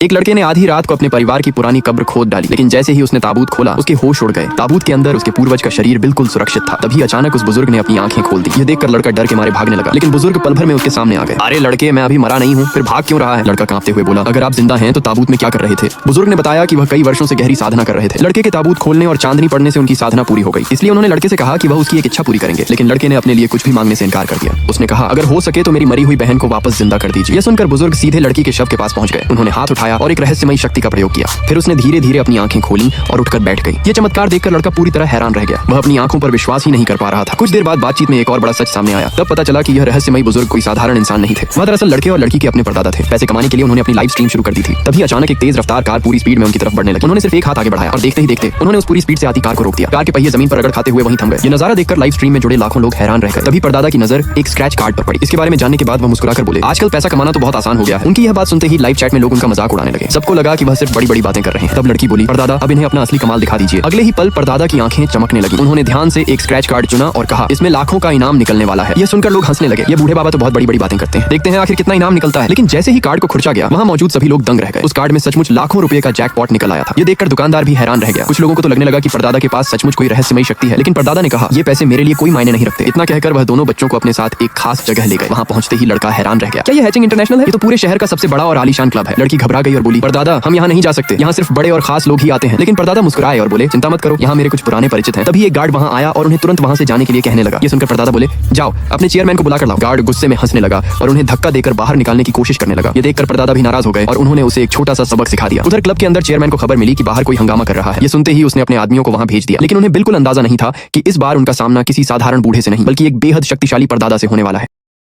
एक लड़के ने आधी रात को अपने परिवार की पुरानी कब्र खोद डाली, लेकिन जैसे ही उसने ताबूत खोला उसके होश उड़ गए। ताबूत के अंदर उसके पूर्वज का शरीर बिल्कुल सुरक्षित था। तभी अचानक उस बुजुर्ग ने अपनी आंखें खोल दी। ये देखकर लड़का डर के मारे भागने लगा, लेकिन बुजुर्ग पल भर में उसके सामने आ गए। अरे लड़के, मैं अभी मरा नहीं हूँ, फिर भाग क्यों रहा है? लड़का कांपते हुए बोला, अगर आप जिंदा हैं तो ताबूत में क्या कर रहे थे? बुजुर्ग ने बताया कि वह कई वर्षों से गहरी साधना कर रहे थे। लड़के के ताबूत खोलने और चांदनी पड़ने से उनकी साधना पूरी हो गई, इसलिए उन्होंने लड़के से कहा कि वह उसकी एक इच्छा पूरी करेंगे। लेकिन लड़के ने अपने लिए कुछ भी मांगने से इनकार कर दिया। उसने कहा, अगर हो सके तो मेरी मरी हुई बहन को वापस जिंदा कर दीजिए। यह सुनकर बुजुर्ग सीधे लड़की के शव के पास पहुंच गए। उन्होंने हाथ उठाया और एक रहस्यमयी शक्ति का प्रयोग किया। फिर उसने धीरे धीरे अपनी आंखें खोली और उठकर बैठ गई। ये चमत्कार देखकर लड़का पूरी तरह हैरान रह गया। वह अपनी आंखों पर विश्वास ही नहीं कर पा रहा था। कुछ देर बाद बातचीत में एक और बड़ा सच सामने आया। तब पता चला कि यह रहस्यमयी बुजुर्ग कोई साधारण इंसान नहीं थे। वह दरअसल लड़के और लड़की के अपने परदादा थे। पैसे कमाने के लिए उन्होंने अपनी लाइव स्ट्रीम शुरू कर दी थी। तभी अचानक एक तेज रफ्तार कार पूरी स्पीड में उनकी तरफ बढ़ने लगी। उन्होंने सिर्फ एक हाथ आगे बढ़ाया और देखते ही देखते उन्होंने उस पूरी स्पीड से आती कार को रोक दिया। कार के पहिए जमीन पर रगड़ खाते हुए वहीं थम गए। ये नजारा देखकर लाइव स्ट्रीम में जुड़े लाखों लोग हैरान रह गए। तभी परदादा की नजर एक स्क्रैच कार्ड पर पड़ी। इसके बारे में जानने के बाद वह मुस्कुराकर बोले, आजकल पैसा कमाना तो बहुत आसान हो गया है। उनकी यह बात सुनते ही लाइव चैट में लोग उनका मजाक उड़ाने लगे। सबको लगा कि वह सिर्फ बड़ी बड़ी बातें कर रहे हैं। तब लड़की बोली, परदादा, अब इन्हें अपना असली कमाल दिखा दीजिए। अगले ही पल परदादा की आंखें चमकने लगी। उन्होंने ध्यान से एक स्क्रैच कार्ड चुना और कहा, इसमें लाखों का इनाम निकलने वाला है। यह सुनकर लोग हंसने लगे। ये बूढ़े बाबा तो बहुत बड़ी बड़ी बातें करते हैं, देखते हैं आखिर कितना इनाम निकलता है। लेकिन जैसे ही कार्ड को खुरचा गया, वहां मौजूद सभी लोग दंग रह गए। उस कार्ड में सचमुच लाखों रुपए का जैकपॉट निकल आया था। ये देखकर दुकानदार भी हैरान रह गया। कुछ लोगों को तो लगने लगा कि परदादा के पास सचमुच कोई रहस्यमयी शक्ति है। लेकिन परदादा ने कहा, ये पैसे मेरे लिए कोई मायने नहीं रखते। इतना कहकर वह दोनों बच्चों को अपने साथ एक खास जगह ले गए। वहां पहुंचते ही लड़का हैरान रह गया। क्या ये हैचिंग इंटरनेशनल है? ये तो पूरे शहर का सबसे बड़ा और आलीशान क्लब है। लड़की घबरा गई और बोली, परदादा, हम यहाँ नहीं जा सकते। यहाँ सिर्फ बड़े और खास लोग ही आते हैं। लेकिन परदादा मुस्कुराए और बोले, चिंता मत करो, यहाँ मेरे कुछ पुराने परिचित हैं। तभी एक गार्ड वहां आया और उन्हें तुरंत वहां से जाने के लिए कहने लगा। ये सुनकर परदादा बोले, जाओ अपने चेयरमैन को बुलाकर लाओ। गार्ड गुस्से में हंसने लगा और उन्हें धक्का देकर बाहर निकालने की कोशिश करने लगा। ये देखकर परदादा भी नाराज हो गए और उन्होंने उसे एक छोटा सा सबक सिखा दिया। उधर क्लब के अंदर चेयरमैन को खबर मिली कि बाहर कोई हंगामा कर रहा है। ये सुनते ही उसने अपने आदमियों को वहां भेज दिया। लेकिन उन्हें बिल्कुल अंदाजा नहीं था कि इस बार उनका सामना किसी साधारण बूढ़े से नहीं बल्कि एक बेहद शक्तिशाली परदादा से होने वाला है।